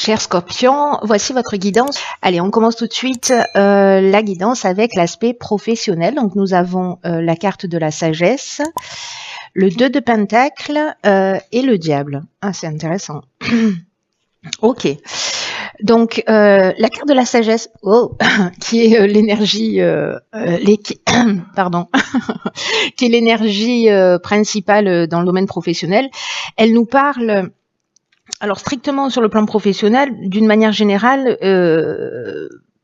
Cher Scorpion, voici votre guidance. Allez, on commence tout de suite la guidance avec l'aspect professionnel. Donc nous avons la carte de la sagesse, le 2 de Pentacle et le diable. Ah, c'est intéressant. Ok. Donc la carte de la sagesse, qui est l'énergie, pardon, qui est l'énergie principale dans le domaine professionnel. Elle nous parle. Alors strictement sur le plan professionnel, d'une manière générale,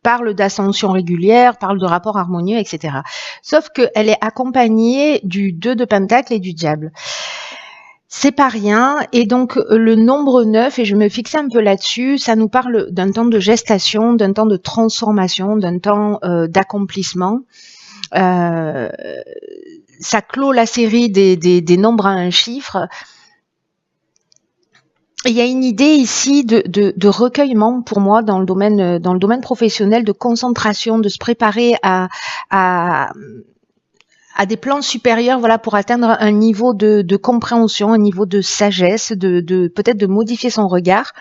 parle d'ascension régulière, parle de rapports harmonieux, etc. Sauf qu'elle est accompagnée du 2 de Pentacle et du diable. C'est pas rien, et donc le nombre 9, et je me fixais un peu là-dessus, ça nous parle d'un temps de gestation, d'un temps de transformation, d'un temps d'accomplissement. Ça clôt la série des nombres à un chiffre. Il y a une idée ici de recueillement pour moi dans le domaine professionnel, de concentration, de se préparer à des plans supérieurs, voilà, pour atteindre un niveau de compréhension, un niveau de sagesse, de peut-être de modifier son regard.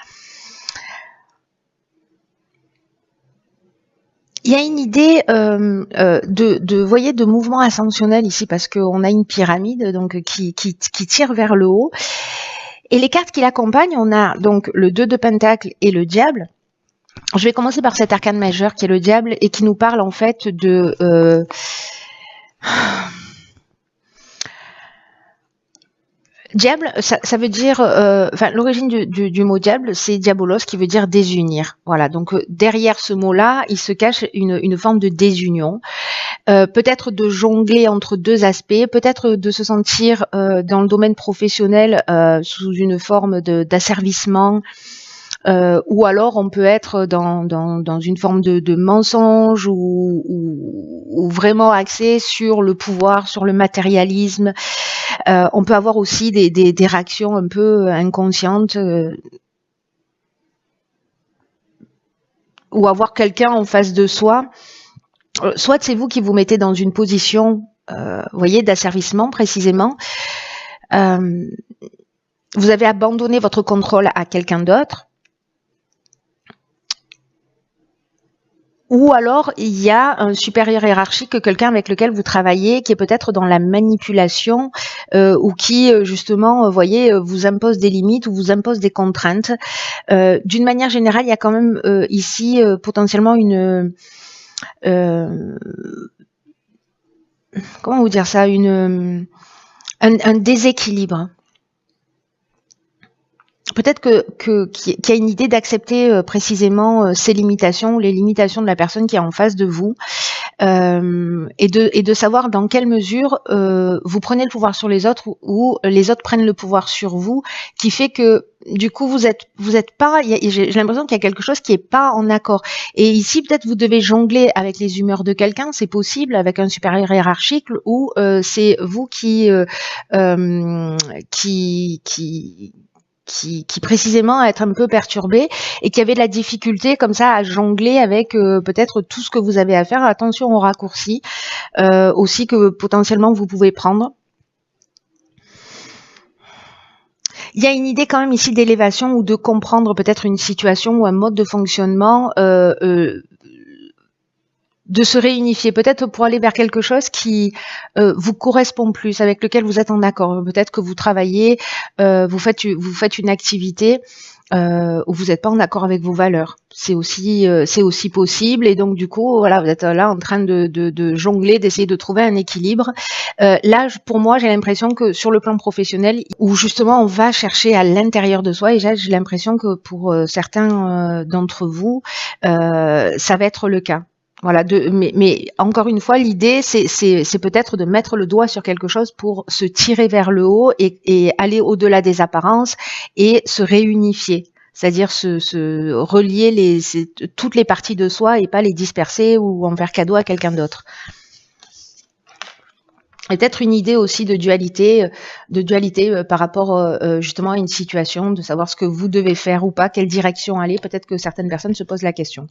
Il y a une idée voyez, de mouvement ascensionnel ici, parce qu'on a une pyramide donc qui tire vers le haut. Et les cartes qui l'accompagnent, on a donc le 2 de Pentacle et le diable. Je vais commencer par cet arcane majeur qui est le diable et qui nous parle en fait de... Diable, ça veut dire... l'origine du mot diable, c'est diabolos, qui veut dire désunir. Voilà, donc derrière ce mot-là, il se cache une forme de désunion. Peut-être de jongler entre deux aspects, peut-être de se sentir dans le domaine professionnel sous une forme d'asservissement, ou alors on peut être dans une forme de mensonge ou vraiment axé sur le pouvoir, sur le matérialisme. On peut avoir aussi des réactions un peu inconscientes, ou avoir quelqu'un en face de soi. Soit c'est vous qui vous mettez dans une position, voyez, d'asservissement précisément. Vous avez abandonné votre contrôle à quelqu'un d'autre. Ou alors, il y a un supérieur hiérarchique, quelqu'un avec lequel vous travaillez, qui est peut-être dans la manipulation, ou qui, justement, voyez, vous impose des limites ou vous impose des contraintes. D'une manière générale, il y a quand même ici potentiellement une... comment vous dire ça, un déséquilibre. Peut-être qu'il y a une idée d'accepter précisément ces limitations, les limitations de la personne qui est en face de vous, et de savoir dans quelle mesure vous prenez le pouvoir sur les autres ou les autres prennent le pouvoir sur vous, qui fait que du coup vous êtes pas, j'ai l'impression qu'il y a quelque chose qui est pas en accord. Et ici peut-être vous devez jongler avec les humeurs de quelqu'un, c'est possible, avec un supérieur hiérarchique, ou c'est vous qui précisément être un peu perturbé et qui avait de la difficulté comme ça à jongler avec peut-être tout ce que vous avez à faire. Attention aux raccourcis aussi que potentiellement vous pouvez prendre. Il y a une idée quand même ici d'élévation ou de comprendre peut-être une situation ou un mode de fonctionnement, de se réunifier, peut-être pour aller vers quelque chose qui vous correspond plus, avec lequel vous êtes en accord. Peut-être que vous travaillez, vous faites une activité où vous n'êtes pas en accord avec vos valeurs. C'est aussi possible, et donc du coup, voilà, vous êtes là en train de jongler, d'essayer de trouver un équilibre. Là, pour moi, j'ai l'impression que sur le plan professionnel, où justement on va chercher à l'intérieur de soi, et j'ai l'impression que pour certains d'entre vous, ça va être le cas. Voilà, mais encore une fois, l'idée, c'est peut-être de mettre le doigt sur quelque chose pour se tirer vers le haut et aller au-delà des apparences et se réunifier. C'est-à-dire se relier toutes les parties de soi et pas les disperser ou en faire cadeau à quelqu'un d'autre. Et peut-être une idée aussi de dualité par rapport justement à une situation, de savoir ce que vous devez faire ou pas, quelle direction aller. Peut-être que certaines personnes se posent la question.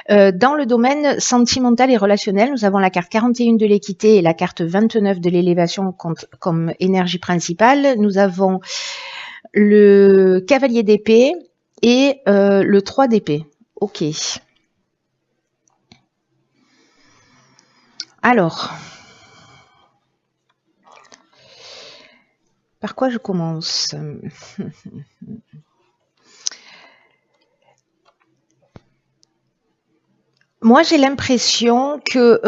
Dans le domaine sentimental et relationnel, nous avons la carte 41 de l'équité et la carte 29 de l'élévation comme énergie principale. Nous avons le cavalier d'épée et le 3 d'épée. Ok. Alors, par quoi je commence? Moi, j'ai l'impression que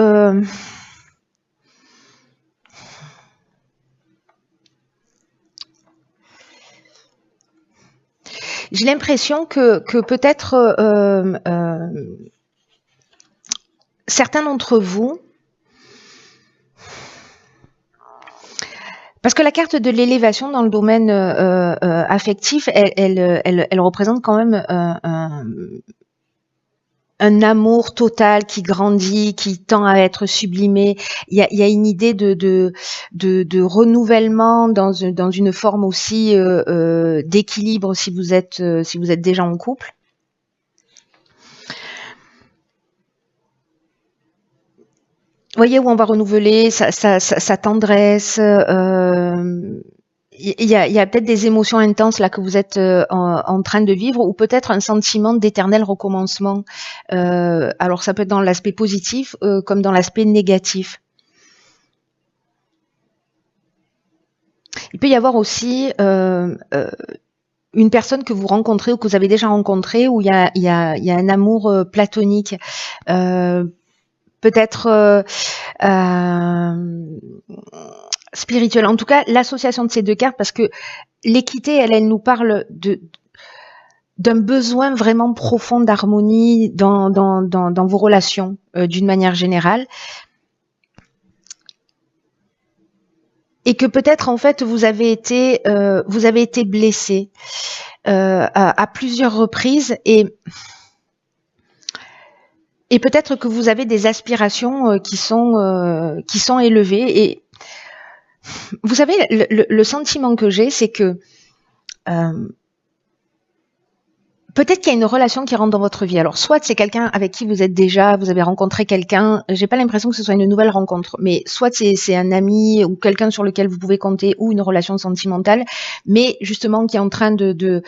peut-être certains d'entre vous, parce que la carte de l'élévation dans le domaine affectif, elle représente quand même un amour total qui grandit, qui tend à être sublimé. Il y a une idée de renouvellement dans une forme aussi d'équilibre si vous êtes déjà en couple. Vous voyez, où on va renouveler sa tendresse. Il y a peut-être des émotions intenses là que vous êtes en train de vivre, ou peut-être un sentiment d'éternel recommencement. Alors ça peut être dans l'aspect positif comme dans l'aspect négatif. Il peut y avoir aussi une personne que vous rencontrez ou que vous avez déjà rencontrée où il y a un amour platonique. Peut-être spirituel. En tout cas, l'association de ces deux cartes, parce que l'équité, elle nous parle d'un besoin vraiment profond d'harmonie dans vos relations d'une manière générale. Et que peut-être en fait vous avez été blessé à plusieurs reprises, et peut-être que vous avez des aspirations qui sont élevées. Et vous savez, le sentiment que j'ai, c'est que peut-être qu'il y a une relation qui rentre dans votre vie. Alors, soit c'est quelqu'un avec qui vous avez rencontré quelqu'un. J'ai pas l'impression que ce soit une nouvelle rencontre, mais soit c'est un ami ou quelqu'un sur lequel vous pouvez compter, ou une relation sentimentale, mais justement qui est en train de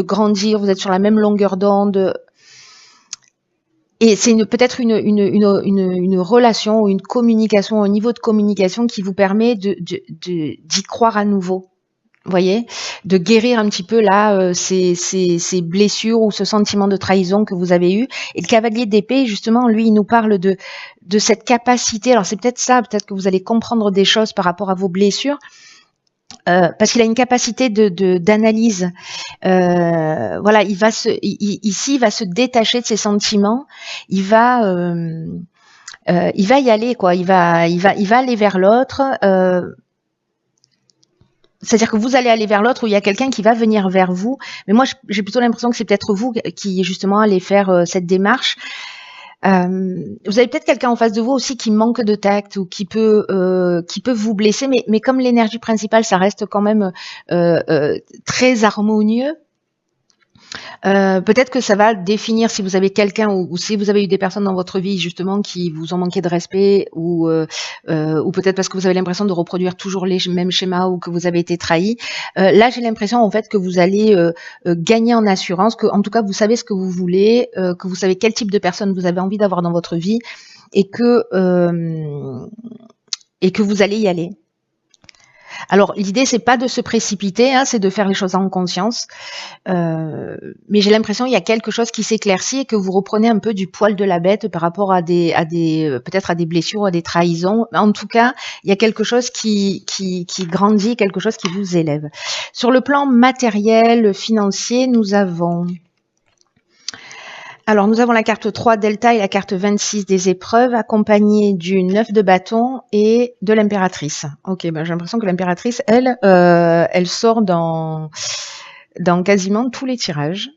grandir. Vous êtes sur la même longueur d'onde. Et c'est peut-être une relation ou une communication, un niveau de communication qui vous permet d'y croire à nouveau. Vous voyez, de guérir un petit peu là ces blessures ou ce sentiment de trahison que vous avez eu. Et le cavalier d'épée, justement, lui, il nous parle de cette capacité. Alors c'est peut-être ça, peut-être que vous allez comprendre des choses par rapport à vos blessures. Parce qu'il a une capacité d'analyse. Voilà, il va se détacher de ses sentiments. Il va y aller, quoi. Il va aller vers l'autre. C'est-à-dire que vous allez aller vers l'autre, ou il y a quelqu'un qui va venir vers vous. Mais moi, j'ai plutôt l'impression que c'est peut-être vous qui justement allez faire cette démarche. Vous avez peut-être quelqu'un en face de vous aussi qui manque de tact, ou qui peut vous blesser, mais comme l'énergie principale, ça reste quand même très harmonieux. Peut-être que ça va définir si vous avez quelqu'un, ou si vous avez eu des personnes dans votre vie justement qui vous ont manqué de respect, ou peut-être parce que vous avez l'impression de reproduire toujours les mêmes schémas, ou que vous avez été trahi. Là, j'ai l'impression en fait que vous allez gagner en assurance, que en tout cas vous savez ce que vous voulez, que vous savez quel type de personne vous avez envie d'avoir dans votre vie, et que vous allez y aller. Alors, l'idée, c'est pas de se précipiter, hein, c'est de faire les choses en conscience. Mais j'ai l'impression qu'il y a quelque chose qui s'éclaircit, et que vous reprenez un peu du poil de la bête par rapport à peut-être à des blessures ou à des trahisons. En tout cas, il y a quelque chose qui grandit, quelque chose qui vous élève. Sur le plan matériel, financier, nous avons la carte 3 Delta et la carte 26 des épreuves, accompagnée du 9 de bâton et de l'impératrice. Ok, ben j'ai l'impression que l'impératrice, elle sort dans quasiment tous les tirages.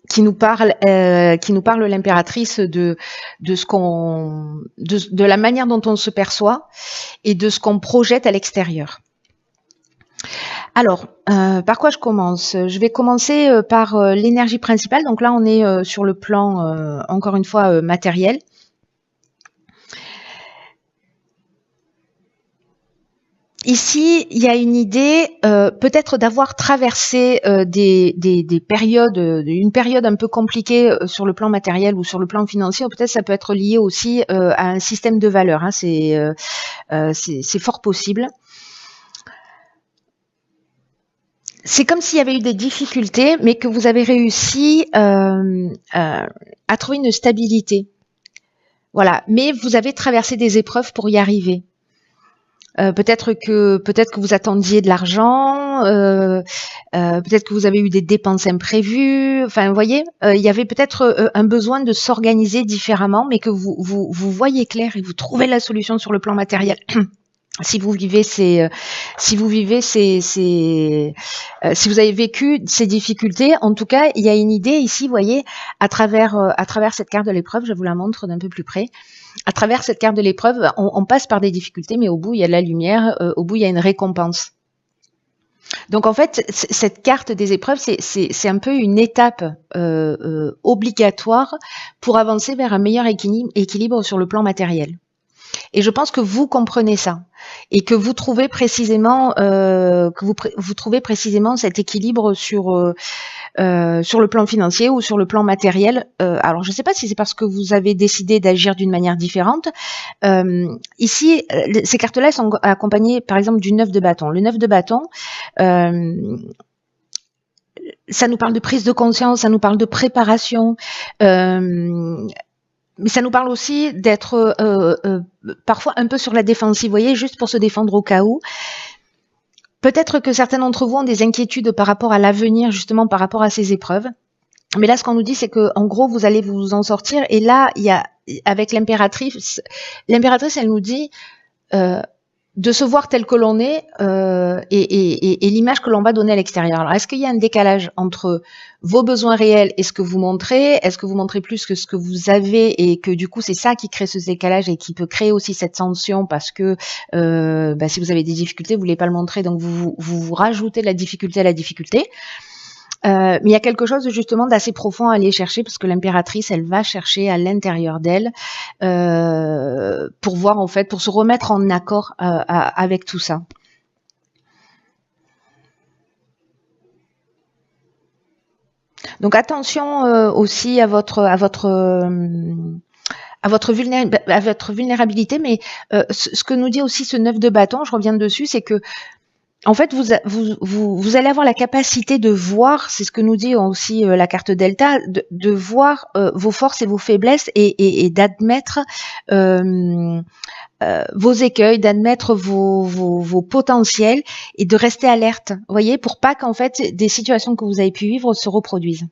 Qui nous parle l'impératrice de la manière dont on se perçoit et de ce qu'on projette à l'extérieur. Alors, par quoi je commence? Je vais commencer par l'énergie principale. Donc là, on est sur le plan, encore une fois, matériel. Ici, il y a une idée peut-être d'avoir traversé des périodes, une période un peu compliquée sur le plan matériel ou sur le plan financier. Peut-être ça peut être lié aussi à un système de valeurs. Hein. C'est fort possible. C'est comme s'il y avait eu des difficultés, mais que vous avez réussi à trouver une stabilité. Voilà. Mais vous avez traversé des épreuves pour y arriver. Peut-être que vous attendiez de l'argent, peut-être que vous avez eu des dépenses imprévues. Enfin, vous voyez, il y avait peut-être un besoin de s'organiser différemment, mais que vous voyez clair et vous trouvez la solution sur le plan matériel. Si vous vivez si vous avez vécu ces difficultés, en tout cas, il y a une idée ici, vous voyez, à travers cette carte de l'épreuve, je vous la montre d'un peu plus près. À travers cette carte de l'épreuve, on passe par des difficultés, mais au bout, il y a de la lumière, au bout, il y a une récompense. Donc, en fait, cette carte des épreuves, c'est un peu une étape obligatoire pour avancer vers un meilleur équilibre sur le plan matériel. Et je pense que vous comprenez ça et que vous trouvez précisément vous trouvez précisément cet équilibre sur le plan financier ou sur le plan matériel. Alors je ne sais pas si c'est parce que vous avez décidé d'agir d'une manière différente. Ici, ces cartes-là sont accompagnées par exemple du 9 de bâton. Le 9 de bâton, ça nous parle de prise de conscience, ça nous parle de préparation. Mais ça nous parle aussi d'être parfois un peu sur la défensive, vous voyez, juste pour se défendre au cas où. Peut-être que certains d'entre vous ont des inquiétudes par rapport à l'avenir, justement par rapport à ces épreuves. Mais là, ce qu'on nous dit, c'est que en gros, vous allez vous en sortir. Et là, il y a, avec l'impératrice, elle nous dit de se voir tel que l'on est et l'image que l'on va donner à l'extérieur. Alors, est-ce qu'il y a un décalage entre vos besoins réels et ce que vous montrez? Est-ce que vous montrez plus que ce que vous avez et que du coup, c'est ça qui crée ce décalage et qui peut créer aussi cette tension parce que si vous avez des difficultés, vous voulez pas le montrer, donc vous rajoutez de la difficulté à la difficulté. Mais il y a quelque chose justement d'assez profond à aller chercher parce que l'impératrice, elle va chercher à l'intérieur d'elle pour voir en fait, pour se remettre en accord avec tout ça. Donc attention aussi à votre vulnérabilité, mais ce que nous dit aussi ce 9 de bâton, je reviens dessus, c'est que en fait, vous allez avoir la capacité de voir, c'est ce que nous dit aussi la carte Delta, de voir vos forces et vos faiblesses et d'admettre vos écueils, d'admettre vos potentiels et de rester alerte, vous voyez, pour pas qu'en fait des situations que vous avez pu vivre se reproduisent.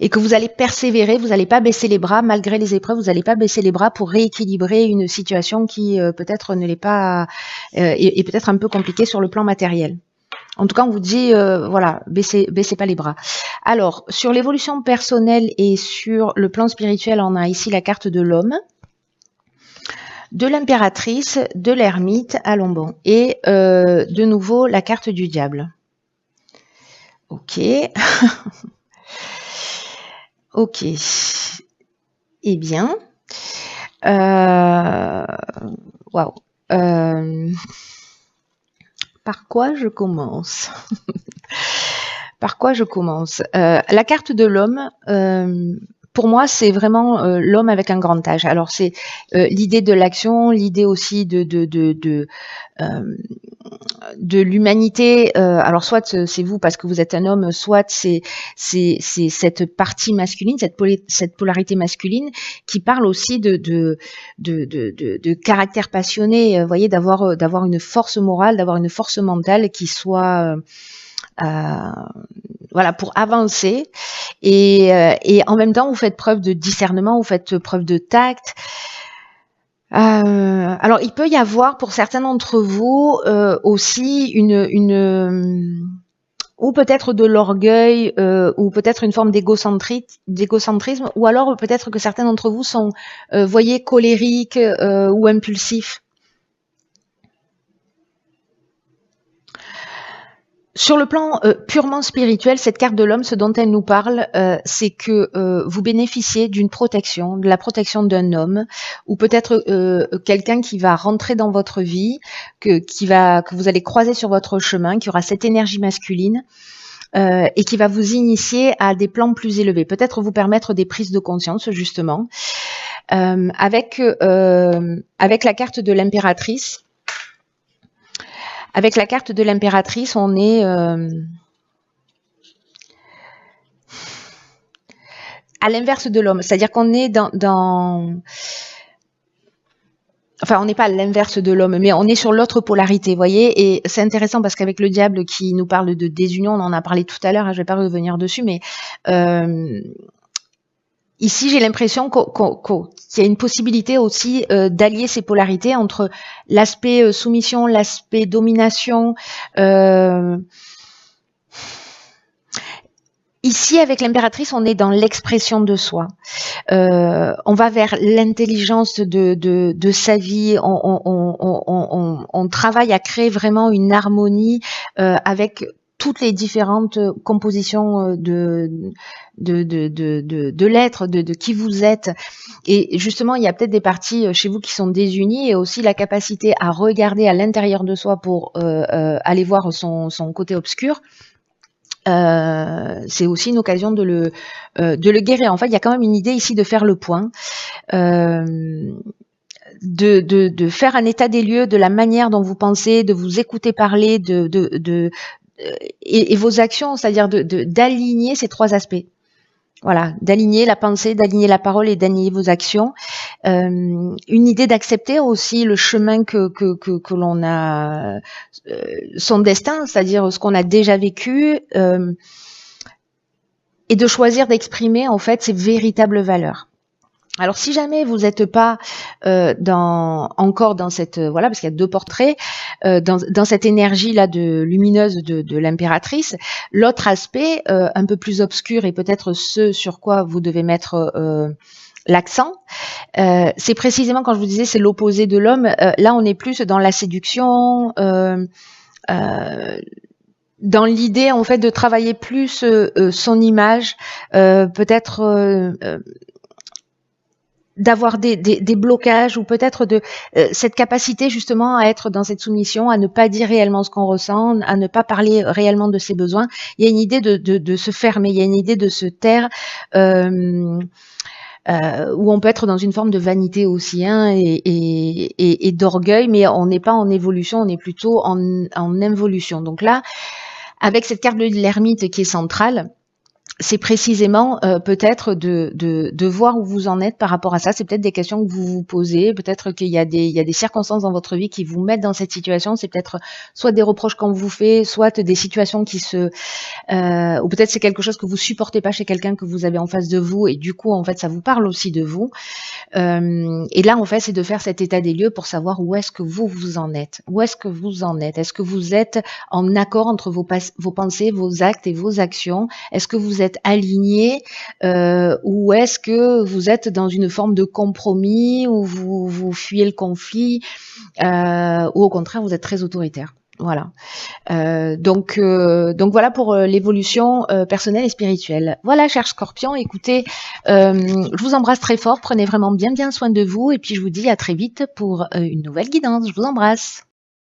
Et que vous allez persévérer, vous n'allez pas baisser les bras malgré les épreuves, vous n'allez pas baisser les bras pour rééquilibrer une situation qui peut-être ne l'est pas, est peut-être un peu compliquée sur le plan matériel. En tout cas, on vous dit, voilà, baissez pas les bras. Alors, sur l'évolution personnelle et sur le plan spirituel, on a ici la carte de l'homme, de l'impératrice, de l'ermite à Lombon et de nouveau la carte du diable. Ok. Ok. Eh bien, waouh. Par quoi je commence? Par quoi je commence? La carte de l'homme, pour moi, c'est vraiment l'homme avec un grand H. Alors, c'est l'idée de l'action, l'idée aussi de l'humanité. Alors, soit c'est vous parce que vous êtes un homme, soit c'est cette partie masculine, cette polarité masculine qui parle aussi de caractère passionné. Vous voyez, d'avoir une force morale, d'avoir une force mentale qui soit voilà, pour avancer et en même temps vous faites preuve de discernement, vous faites preuve de tact. Alors il peut y avoir pour certains d'entre vous aussi une ou peut-être de l'orgueil ou peut-être une forme d'égocentrisme ou alors peut-être que certains d'entre vous sont voyez colériques ou impulsifs. Sur le plan purement spirituel, cette carte de l'homme, ce dont elle nous parle, c'est que vous bénéficiez d'une protection, de la protection d'un homme, ou peut-être quelqu'un qui va rentrer dans votre vie, que vous allez croiser sur votre chemin, qui aura cette énergie masculine. Et qui va vous initier à des plans plus élevés, peut-être vous permettre des prises de conscience justement. Avec la carte de l'impératrice. Avec la carte de l'impératrice, on est à l'inverse de l'homme, c'est-à-dire qu'on est enfin, on n'est pas à l'inverse de l'homme, mais on est sur l'autre polarité, vous voyez. Et c'est intéressant parce qu'avec le diable qui nous parle de désunion, on en a parlé tout à l'heure, hein, je ne vais pas revenir dessus, mais ici, j'ai l'impression qu'il y a une possibilité aussi d'allier ces polarités entre l'aspect soumission, l'aspect domination. Ici, avec l'impératrice, on est dans l'expression de soi. On va vers l'intelligence de sa vie. On travaille à créer vraiment une harmonie avec toutes les différentes compositions de l'être, de qui vous êtes. Et justement, il y a peut-être des parties chez vous qui sont désunies et aussi la capacité à regarder à l'intérieur de soi pour aller voir son côté obscur. C'est aussi une occasion de le guérir. En fait, il y a quand même une idée ici de faire le point, de faire un état des lieux de la manière dont vous pensez, de vous écouter parler, et vos actions, c'est-à-dire d'aligner ces trois aspects. Voilà, d'aligner la pensée, d'aligner la parole et d'aligner vos actions. Une idée d'accepter aussi le chemin que l'on a, son destin, c'est-à-dire ce qu'on a déjà vécu, et de choisir d'exprimer en fait ses véritables valeurs. Alors si jamais vous n'êtes pas encore dans cette voilà, parce qu'il y a deux portraits dans cette énergie là de lumineuse de l'impératrice, l'autre aspect un peu plus obscur et peut-être ce sur quoi vous devez mettre l'accent, c'est précisément quand je vous disais c'est l'opposé de l'homme. Là on est plus dans la séduction. Dans l'idée en fait de travailler plus son image, peut-être d'avoir des blocages ou peut-être de cette capacité justement à être dans cette soumission, à ne pas dire réellement ce qu'on ressent, à ne pas parler réellement de ses besoins. Il y a une idée de se fermer, il y a une idée de se taire, où on peut être dans une forme de vanité aussi, hein, et d'orgueil, mais on n'est pas en évolution, on est plutôt en involution. Donc là, avec cette carte de l'ermite qui est centrale, c'est précisément peut-être de voir où vous en êtes par rapport à ça. C'est peut-être des questions que vous vous posez. Peut-être qu'il y a des circonstances dans votre vie qui vous mettent dans cette situation. C'est peut-être soit des reproches qu'on vous fait, soit des situations qui ou peut-être c'est quelque chose que vous supportez pas chez quelqu'un que vous avez en face de vous et du coup en fait ça vous parle aussi de vous. Et là en fait c'est de faire cet état des lieux pour savoir où est-ce que vous en êtes. Où est-ce que vous en êtes? Est-ce que vous êtes en accord entre vos pensées, vos actes et vos actions? Est-ce que vous êtes aligné ou est-ce que vous êtes dans une forme de compromis où vous fuyez le conflit ou au contraire vous êtes très autoritaire? Voilà. Donc voilà pour l'évolution personnelle et spirituelle. Voilà, chers scorpions, écoutez, je vous embrasse très fort. Prenez vraiment bien soin de vous et puis je vous dis à très vite pour une nouvelle guidance. Je vous embrasse.